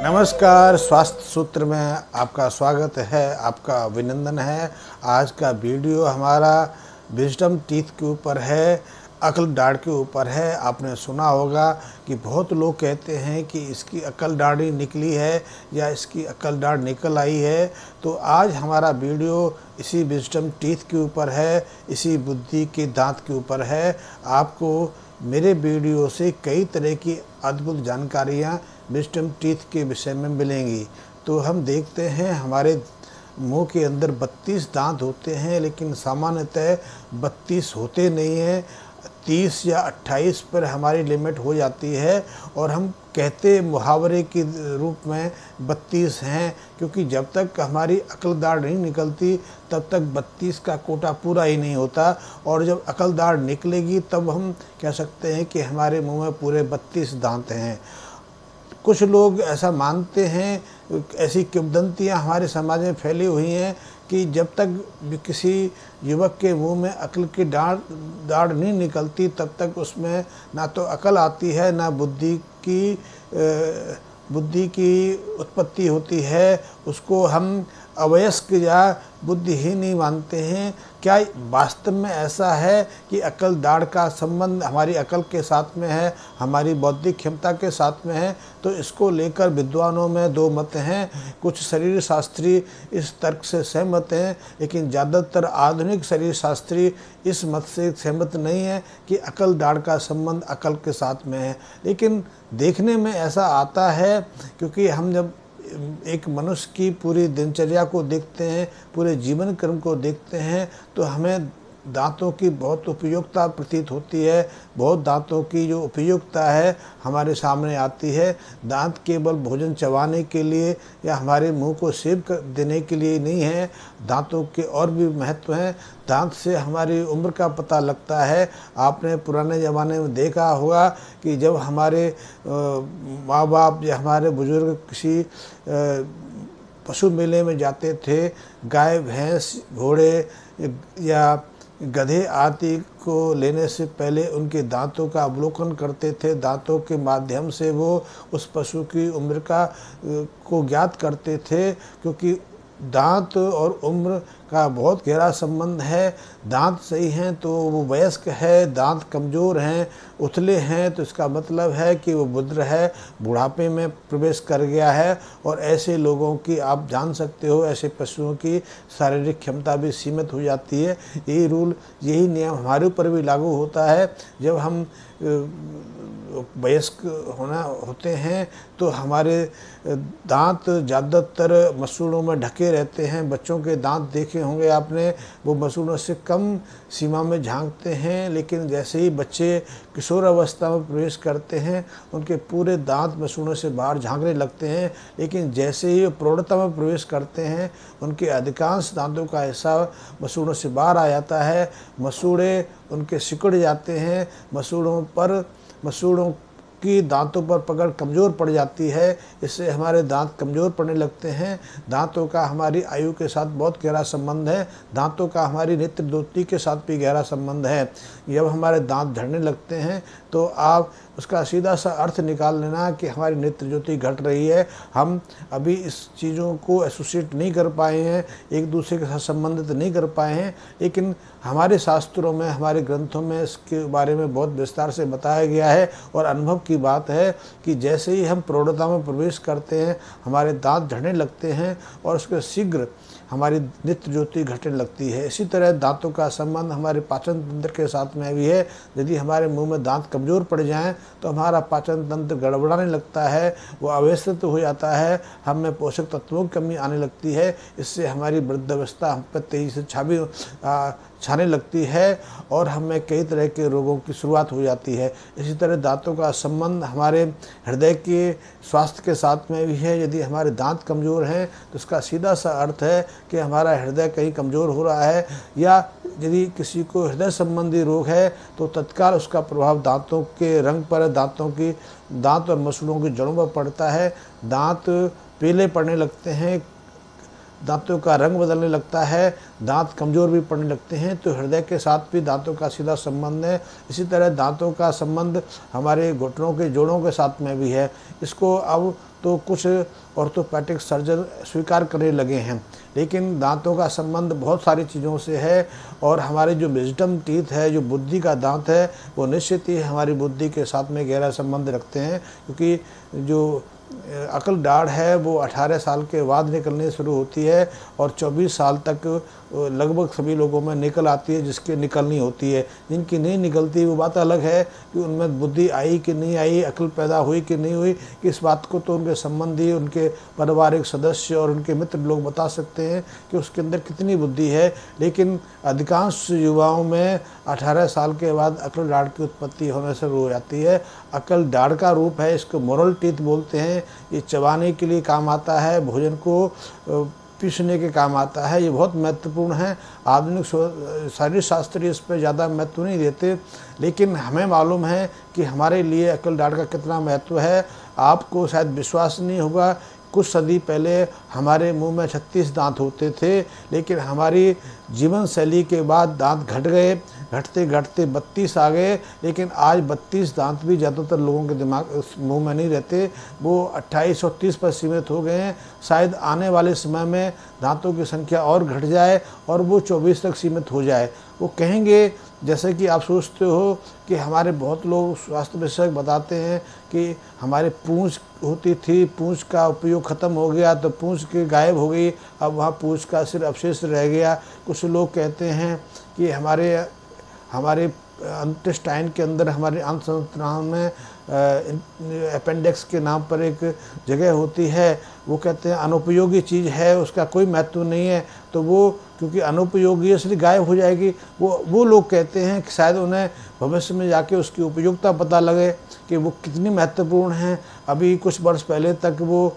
नमस्कार, स्वास्थ्य सूत्र में आपका स्वागत है, आपका अभिनंदन है। आज का वीडियो हमारा विजडम टीथ के ऊपर है, अकल दाढ़ के ऊपर है। आपने सुना होगा कि बहुत लोग कहते हैं कि इसकी अकल दाढ़ी निकली है या इसकी अकल दाढ़ निकल आई है। तो आज हमारा वीडियो इसी विजडम टीथ के ऊपर है, इसी बुद्धि के दांत के ऊपर है। आपको मेरे वीडियो से कई तरह की अद्भुत जानकारियाँ विजडम टीथ के विषय में मिलेंगी। तो हम देखते हैं हमारे मुंह के अंदर 32 दांत होते हैं, लेकिन सामान्यतः 32 होते नहीं हैं। 30 या 28 पर हमारी लिमिट हो जाती है और हम कहते मुहावरे के रूप में 32 हैं, क्योंकि जब तक हमारी अकल दाढ़ नहीं निकलती तब तक 32 का कोटा पूरा ही नहीं होता। और जब अकल दाढ़ निकलेगी तब हम कह सकते हैं कि हमारे मुंह में पूरे 32 दांत हैं। कुछ लोग ऐसा मानते हैं, ऐसी किंवदंतियाँ हमारे समाज में फैली हुई हैं कि जब तक किसी युवक के मुंह में अकल की दाढ़ नहीं निकलती तब तक उसमें ना तो अकल आती है, ना बुद्धि की उत्पत्ति होती है। उसको हम अवयस्क या बुद्धिहीन नहीं मानते हैं। क्या वास्तव में ऐसा है कि अकल दाढ़ का संबंध हमारी अकल के साथ में है, हमारी बौद्धिक क्षमता के साथ में है? तो इसको लेकर विद्वानों में दो मत हैं। कुछ शरीर शास्त्री इस तर्क से सहमत हैं, लेकिन ज़्यादातर आधुनिक शरीर शास्त्री इस मत से सहमत नहीं है कि अकल दाढ़ का संबंध अकल के साथ में है। लेकिन देखने में ऐसा आता है, क्योंकि हम जब एक मनुष्य की पूरी दिनचर्या को देखते हैं, पूरे जीवन क्रम को देखते हैं, तो हमें दांतों की बहुत उपयोगिता प्रतीत होती है। बहुत दांतों की जो उपयोगिता है हमारे सामने आती है। दांत केवल भोजन चबाने के लिए या हमारे मुंह को सेब देने के लिए नहीं है, दांतों के और भी महत्व हैं। दांत से हमारी उम्र का पता लगता है। आपने पुराने ज़माने में देखा होगा कि जब हमारे माँ बाप या हमारे बुजुर्ग किसी पशु मेले में जाते थे, गाय भैंस घोड़े या गधे आदि को लेने से पहले उनके दांतों का अवलोकन करते थे। दांतों के माध्यम से वो उस पशु की उम्र को ज्ञात करते थे, क्योंकि दांत और उम्र का बहुत गहरा संबंध है। दांत सही हैं तो वो वयस्क है, दांत कमज़ोर हैं, उथले हैं तो इसका मतलब है कि वो बुढ़ है, बुढ़ापे में प्रवेश कर गया है। और ऐसे लोगों की आप जान सकते हो, ऐसे पशुओं की शारीरिक क्षमता भी सीमित हो जाती है। यही नियम हमारे ऊपर भी लागू होता है। जब हम वयस्क होते हैं तो हमारे दांत ज़्यादातर मसूड़ों में ढके रहते हैं। बच्चों के दांत देखे होंगे आपने, वो मसूड़ों से कम सीमा में झांकते हैं, लेकिन जैसे ही बच्चे किशोर अवस्था में प्रवेश करते हैं उनके पूरे दांत मसूड़ों से बाहर झांकने लगते हैं। लेकिन जैसे ही वो प्रौढ़ता में प्रवेश करते हैं उनके अधिकांश दांतों का हिस्सा मसूड़ों से बाहर आ जाता है। मसूड़े उनके सिकुड़ जाते हैं। मसूड़ों की दांतों पर पकड़ कमज़ोर पड़ जाती है। इससे हमारे दांत कमज़ोर पड़ने लगते हैं। दांतों का हमारी आयु के साथ बहुत गहरा संबंध है। दांतों का हमारी नेत्र ज्योति के साथ भी गहरा संबंध है। जब हमारे दांत झड़ने लगते हैं तो आप उसका सीधा सा अर्थ निकाल लेना कि हमारी नेत्र ज्योति घट रही है। हम अभी इस चीज़ों को एसोसिएट नहीं कर पाए हैं, एक दूसरे के साथ संबंधित नहीं कर पाए हैं, लेकिन हमारे शास्त्रों में, हमारे ग्रंथों में इसके बारे में बहुत विस्तार से बताया गया है। और अनुभव की बात है कि जैसे ही हम प्रौढ़ता में प्रवेश करते हैं हमारे दांत झड़ने लगते हैं और उसके शीघ्र हमारी नेत्र ज्योति घटने लगती है। इसी तरह दांतों का संबंध हमारे पाचन तंत्र के साथ में भी है। यदि हमारे मुंह में दांत कमज़ोर पड़ जाएं तो हमारा पाचन तंत्र गड़बड़ाने लगता है, वो अव्यवस्थित हो जाता है, हम में पोषक तत्वों की कमी आने लगती है। इससे हमारी वृद्धावस्था हम पर तेज़ी से छाने लगती है और हमें कई तरह के रोगों की शुरुआत हो जाती है। इसी तरह दांतों का संबंध हमारे हृदय के स्वास्थ्य के साथ में भी है। यदि हमारे दांत कमज़ोर हैं तो इसका सीधा सा अर्थ है कि हमारा हृदय कहीं कमज़ोर हो रहा है, या यदि किसी को हृदय संबंधी रोग है तो तत्काल उसका प्रभाव दांतों के रंग पर, दांत और मसूड़ों की जड़ों पर पड़ता है। दांत पीले पड़ने लगते हैं, दांतों का रंग बदलने लगता है, दांत कमज़ोर भी पड़ने लगते हैं। तो हृदय के साथ भी दांतों का सीधा संबंध है। इसी तरह दांतों का संबंध हमारे घुटनों के जोड़ों के साथ में भी है। इसको अब तो कुछ ऑर्थोपेडिक सर्जन स्वीकार करने लगे हैं, लेकिन दांतों का संबंध बहुत सारी चीज़ों से है। और हमारे जो विजडम टीथ है, जो बुद्धि का दांत है, वो निश्चित ही हमारी बुद्धि के साथ में गहरा संबंध रखते हैं, क्योंकि जो अकल दाढ़ है वो 18 साल के बाद निकलनी शुरू होती है और 24 साल तक लगभग सभी लोगों में निकल आती है, जिसके निकलनी होती है। जिनकी नहीं निकलती वो बात अलग है कि उनमें बुद्धि आई कि नहीं आई, अकल पैदा हुई कि नहीं हुई। इस बात को तो उनके संबंधी, उनके पारिवारिक सदस्य और उनके मित्र लोग बता सकते हैं कि उसके अंदर कितनी बुद्धि है। लेकिन अधिकांश युवाओं में 18 साल के बाद अकल दाढ़ की उत्पत्ति होने शुरू हो जाती है। अकल दाढ़ का रूप है, इसको मोरल टीथ बोलते हैं। ये चबाने के लिए काम आता है, भोजन को पीसने के काम आता है। ये बहुत महत्वपूर्ण है। आधुनिक शरीर शास्त्री इस पर ज़्यादा महत्व नहीं देते, लेकिन हमें मालूम है कि हमारे लिए अकल दाढ़ का कितना महत्व है। आपको शायद विश्वास नहीं होगा, कुछ सदी पहले हमारे मुंह में 36 दांत होते थे, लेकिन हमारी जीवन शैली के बाद दांत घट गए, घटते घटते 32 आ गए। लेकिन आज 32 दांत भी ज़्यादातर लोगों के दिमाग मुंह में नहीं रहते, वो 28 और 30 पर सीमित हो गए हैं। शायद आने वाले समय में दांतों की संख्या और घट जाए और वो 24 तक सीमित हो जाए। वो कहेंगे, जैसे कि आप सोचते हो कि हमारे बहुत लोग स्वास्थ्य विशेषज्ञ बताते हैं कि हमारे पूंछ होती थी, पूंछ का उपयोग ख़त्म हो गया तो पूंछ के गायब हो गई, अब वहाँ पूंछ का सिर्फ अवशेष रह गया। कुछ लोग कहते हैं कि हमारे इंटेस्टाइन के अंदर, हमारे अंत संरचना में अपेंडिक्स के नाम पर एक जगह होती है, वो कहते हैं अनुपयोगी चीज़ है, उसका कोई महत्व नहीं है। तो वो क्योंकि अनुपयोगी है इसलिए गायब हो जाएगी। वो लोग कहते हैं कि शायद उन्हें भविष्य में जाके उसकी उपयोगिता पता लगे कि वो कितनी महत्वपूर्ण है। अभी कुछ वर्ष पहले तक वो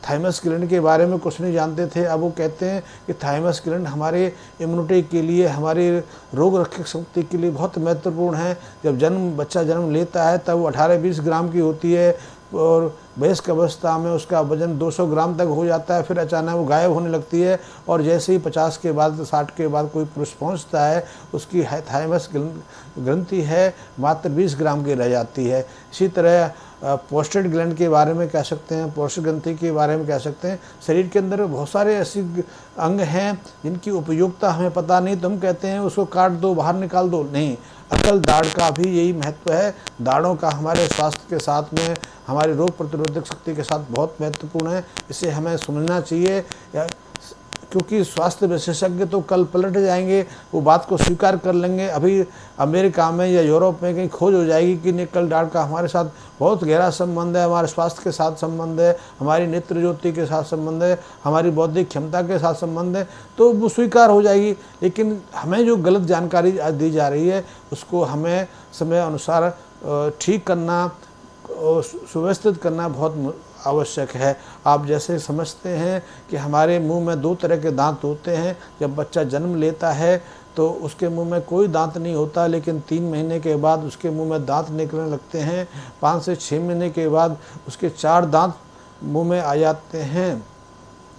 थाइमस ग्लैंड के बारे में कुछ नहीं जानते थे। अब वो कहते हैं कि थाइमस ग्लैंड हमारे इम्यूनिटी के लिए, हमारे रोग रक्षक शक्ति के लिए बहुत महत्वपूर्ण है। जब बच्चा जन्म लेता है तब वो 18-20 ग्राम की होती है और वयस्क अवस्था में उसका वजन 200 ग्राम तक हो जाता है, फिर अचानक वो गायब होने लगती है। और जैसे ही 50 के बाद 60 के बाद कोई पुरुष पहुँचता है, उसकी थाइमस ग्रंथि है मात्र 20 ग्राम की रह जाती है। इसी तरह प्रोस्टेट ग्लैंड के बारे में कह सकते हैं, प्रोस्टेट ग्रंथि के बारे में कह सकते हैं। शरीर के अंदर बहुत सारे ऐसे अंग हैं जिनकी उपयोगिता हमें पता नहीं, तो हम कहते हैं उसको काट दो, बाहर निकाल दो। नहीं, अकल दाढ़ का भी यही महत्व है। दाढ़ों का हमारे स्वास्थ्य के साथ में, हमारी रोग प्रतिरोधक शक्ति के साथ बहुत महत्वपूर्ण है। इसे हमें समझना चाहिए, क्योंकि स्वास्थ्य विशेषज्ञ तो कल पलट जाएंगे, वो बात को स्वीकार कर लेंगे। अभी अमेरिका में या यूरोप में कहीं खोज हो जाएगी कि अकल दाढ़ का हमारे साथ बहुत गहरा संबंध है, हमारे स्वास्थ्य के साथ संबंध है, हमारी नेत्र ज्योति के साथ संबंध है, हमारी बौद्धिक क्षमता के साथ संबंध है, तो वो स्वीकार हो जाएगी। लेकिन हमें जो गलत जानकारी दी जा रही है उसको हमें समय अनुसार ठीक करना, सुव्यवस्थित करना बहुत आवश्यक है। आप जैसे समझते हैं कि हमारे मुंह में 2 तरह के दांत होते हैं। जब बच्चा जन्म लेता है तो उसके मुंह में कोई दांत नहीं होता, लेकिन 3 महीने के बाद उसके मुंह में दांत निकलने लगते हैं। 5 से 6 महीने के बाद उसके 4 दांत मुंह में आ जाते हैं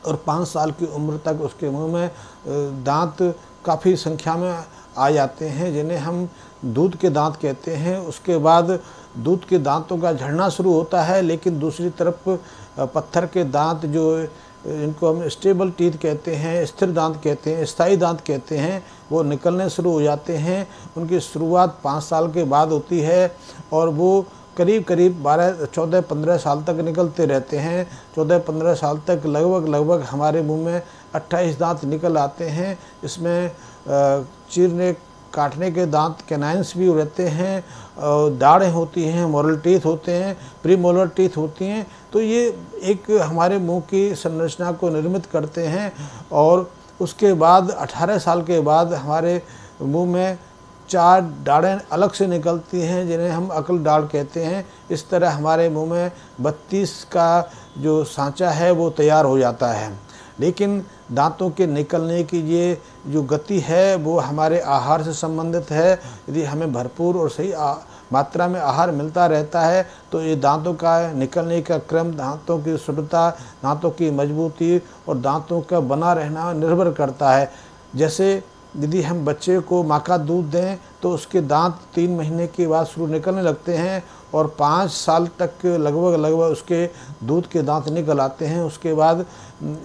और 5 साल की उम्र तक उसके मुंह में दांत काफ़ी संख्या में आ जाते हैं, जिन्हें हम दूध के दांत कहते हैं। उसके बाद दूध के दांतों का झड़ना शुरू होता है, लेकिन दूसरी तरफ पत्थर के दांत, जो इनको हम स्टेबल टीथ कहते हैं, स्थिर दांत कहते हैं, स्थायी दांत कहते हैं, वो निकलने शुरू हो जाते हैं। उनकी शुरुआत 5 साल के बाद होती है और वो करीब 14-15 साल तक निकलते रहते हैं। 14-15 साल तक लगभग हमारे मुंह में 28 दांत निकल आते हैं। इसमें चीरने काटने के दांत, कैनाइंस भी रहते हैं, दाढ़ें होती हैं, मोरल टीथ होते हैं, प्री मोलर टीथ होती हैं। तो ये एक हमारे मुंह की संरचना को निर्मित करते हैं। और उसके बाद 18 साल के बाद हमारे मुंह में 4 दाढ़ें अलग से निकलती हैं, जिन्हें हम अकल दाढ़ कहते हैं। इस तरह हमारे मुंह में 32 का जो सांचा है वो तैयार हो जाता है। लेकिन दांतों के निकलने की ये जो गति है वो हमारे आहार से संबंधित है। यदि हमें भरपूर और सही मात्रा में आहार मिलता रहता है तो ये दांतों का निकलने का क्रम, दांतों की शुद्धता, दांतों की मजबूती और दांतों का बना रहना निर्भर करता है। जैसे यदि हम बच्चे को माँ का दूध दें तो उसके दांत 3 महीने के बाद शुरू निकलने लगते हैं और 5 साल तक लगभग उसके दूध के दांत निकल आते हैं। उसके बाद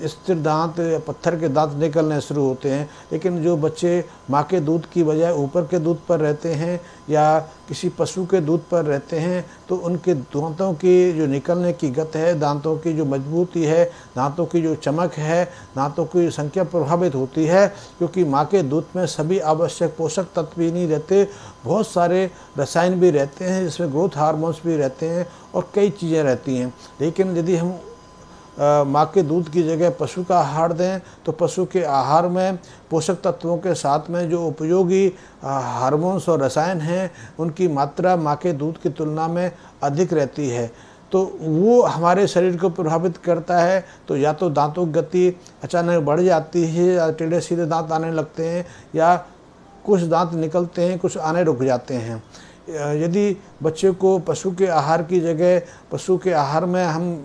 स्थिर दांत, पत्थर के दांत निकलने शुरू होते हैं। लेकिन जो बच्चे माँ के दूध की बजाय ऊपर के दूध पर रहते हैं या किसी पशु के दूध पर रहते हैं तो उनके दांतों की जो निकलने की गति है, दांतों की जो मजबूती है, दांतों की जो चमक है, दांतों की संख्या प्रभावित होती है, क्योंकि माँ के दूध में सभी आवश्यक पोषक तत्व भी नहीं रहते, बहुत सारे रसायन भी रहते हैं, जिसमें ग्रोथ हार्मोन्स भी रहते हैं और कई चीज़ें रहती हैं। लेकिन यदि हम माँ के दूध की जगह पशु का आहार दें तो पशु के आहार में पोषक तत्वों के साथ में जो उपयोगी हार्मोन्स और रसायन हैं उनकी मात्रा माँ के दूध की तुलना में अधिक रहती है, तो वो हमारे शरीर को प्रभावित करता है। तो या तो दांतों की गति अचानक बढ़ जाती है या टेढ़े सीधे दांत आने लगते हैं या कुछ दांत निकलते हैं, कुछ आने रुक जाते हैं। यदि बच्चे को पशु के आहार की जगह पशु के आहार में हम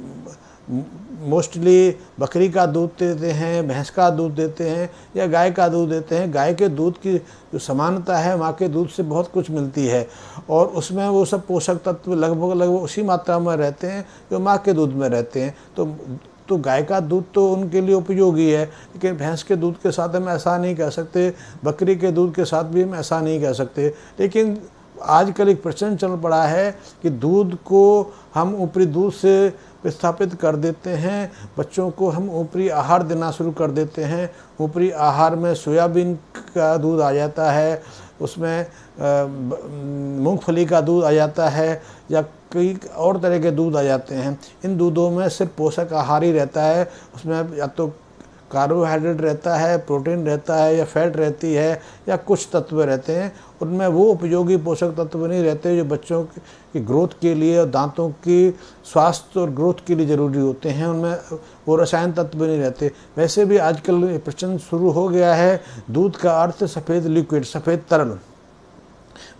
मोस्टली बकरी का दूध देते हैं, भैंस का दूध देते हैं या गाय का दूध देते हैं, गाय के दूध की जो समानता है माँ के दूध से बहुत कुछ मिलती है और उसमें वो सब पोषक तत्व लगभग उसी मात्रा में रहते हैं जो माँ के दूध में रहते हैं। तो गाय का दूध तो उनके लिए उपयोगी है, लेकिन भैंस के दूध के साथ हम ऐसा नहीं कह सकते, बकरी के दूध के साथ भी हम ऐसा नहीं कह सकते। लेकिन आजकल एक प्रचलन चल पड़ा है कि दूध को हम ऊपरी दूध से विस्थापित कर देते हैं, बच्चों को हम ऊपरी आहार देना शुरू कर देते हैं। ऊपरी आहार में सोयाबीन का दूध आ जाता है, उसमें मूंगफली का दूध आ जाता है या कई और तरह के दूध आ जाते हैं। इन दूधों में सिर्फ पोषक आहार ही रहता है, उसमें या तो कार्बोहाइड्रेट रहता है, प्रोटीन रहता है या फैट रहती है या कुछ तत्व रहते हैं। उनमें वो उपयोगी पोषक तत्व नहीं रहते जो बच्चों की ग्रोथ के लिए और दांतों की स्वास्थ्य और ग्रोथ के लिए ज़रूरी होते हैं, उनमें वो रसायन तत्व नहीं रहते। वैसे भी आजकल प्रचलन शुरू हो गया है, दूध का अर्थ सफ़ेद लिक्विड, सफ़ेद तरल।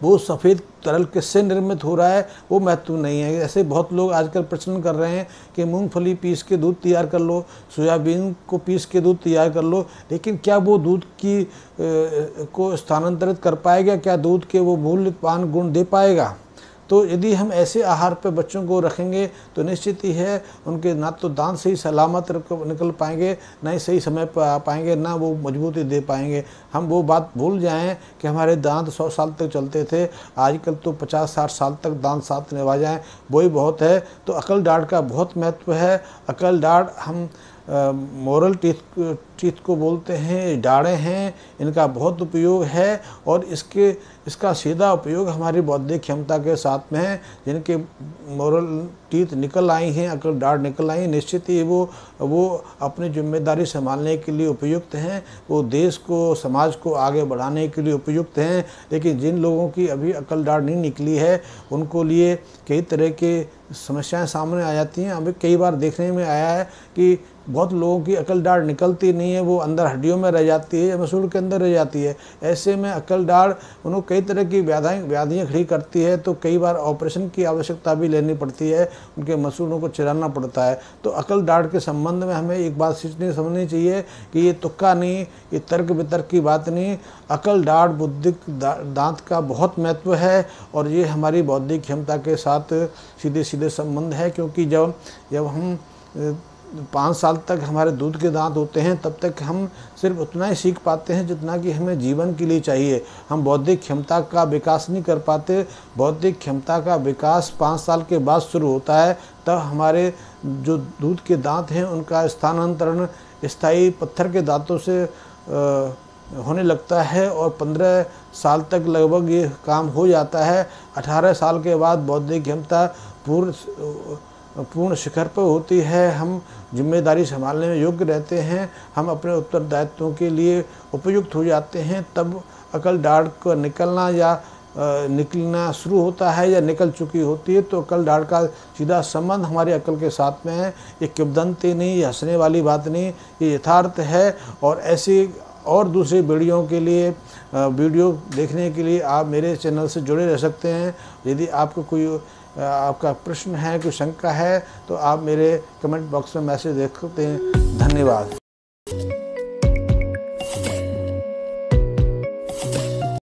वो सफ़ेद तरल किससे निर्मित हो रहा है वो महत्व नहीं है। ऐसे बहुत लोग आजकल प्रचलन कर रहे हैं कि मूंगफली पीस के दूध तैयार कर लो, सोयाबीन को पीस के दूध तैयार कर लो, लेकिन क्या वो दूध की को स्थानांतरित कर पाएगा? क्या दूध के वो मूल्यवान गुण दे पाएगा? तो यदि हम ऐसे आहार पे बच्चों को रखेंगे तो निश्चित ही है उनके ना तो दांत सही सलामत निकल पाएंगे, ना ही सही समय पर आ पाएंगे, ना वो मजबूती दे पाएंगे। हम वो बात भूल जाएं कि हमारे दांत 100 साल तक चलते थे, आजकल तो 50-60 साल तक दांत साथ निभा जाएं वही बहुत है। तो अकल दाढ़ का बहुत महत्व है। अकल दाढ़ हम मोरल टीथ को बोलते हैं, दाढ़ें हैं, इनका बहुत उपयोग है और इसका सीधा उपयोग हमारी बौद्धिक क्षमता के साथ में है। जिनके मोरल टीथ निकल आई हैं, अकल दाढ़ निकल आई, निश्चित ही वो अपनी जिम्मेदारी संभालने के लिए उपयुक्त हैं, वो देश को, समाज को आगे बढ़ाने के लिए उपयुक्त हैं। लेकिन जिन लोगों की अभी अकल दाढ़ नहीं निकली है उनको लिए कई तरह के समस्याएं सामने आ जाती हैं। अभी कई बार देखने में आया है कि बहुत लोगों की अकल दाढ़ निकलती नहीं है, वो अंदर हड्डियों में रह जाती है या मसूड़ के अंदर रह जाती है। ऐसे में अकल दाढ़ उन्हें कई तरह की व्याधियाँ खड़ी करती है, तो कई बार ऑपरेशन की आवश्यकता भी लेनी पड़ती है, उनके मसूड़ों को चिराना पड़ता है। तो अकल दाढ़ के संबंध में हमें एक बात समझनी चाहिए कि ये तुक्का नहीं, ये तर्क वितर्क की बात नहीं। अकल दाढ़ बुद्धिक दांत का बहुत महत्व है और ये हमारी बौद्धिक क्षमता के साथ सीधे सीधे संबंध है, क्योंकि जब हम 5 साल तक हमारे दूध के दांत होते हैं तब तक हम सिर्फ उतना ही सीख पाते हैं जितना कि हमें जीवन के लिए चाहिए। हम बौद्धिक क्षमता का विकास नहीं कर पाते। बौद्धिक क्षमता का विकास 5 साल के बाद शुरू होता है, तब हमारे जो दूध के दांत हैं उनका स्थानांतरण स्थायी पत्थर के दांतों से होने लगता है और 15 साल तक लगभग ये काम हो जाता है। 18 साल के बाद बौद्धिक क्षमता पूर्ण शिखर पर होती है। हम जिम्मेदारी संभालने में योग्य रहते हैं, हम अपने उत्तरदायित्वों के लिए उपयुक्त हो जाते हैं। तब अकल दाढ़ का निकलना या निकलना शुरू होता है या निकल चुकी होती है, तो अकल दाढ़ का सीधा संबंध हमारी अकल के साथ में है। ये किंवदंती नहीं, ये हंसने वाली बात नहीं, ये यथार्थ है। और ऐसी और दूसरी वीडियो देखने के लिए आप मेरे चैनल से जुड़े रह सकते हैं। यदि आपको कोई आपका प्रश्न है, कोई शंका है, तो आप मेरे कमेंट बॉक्स में मैसेज देख सकते हैं। धन्यवाद।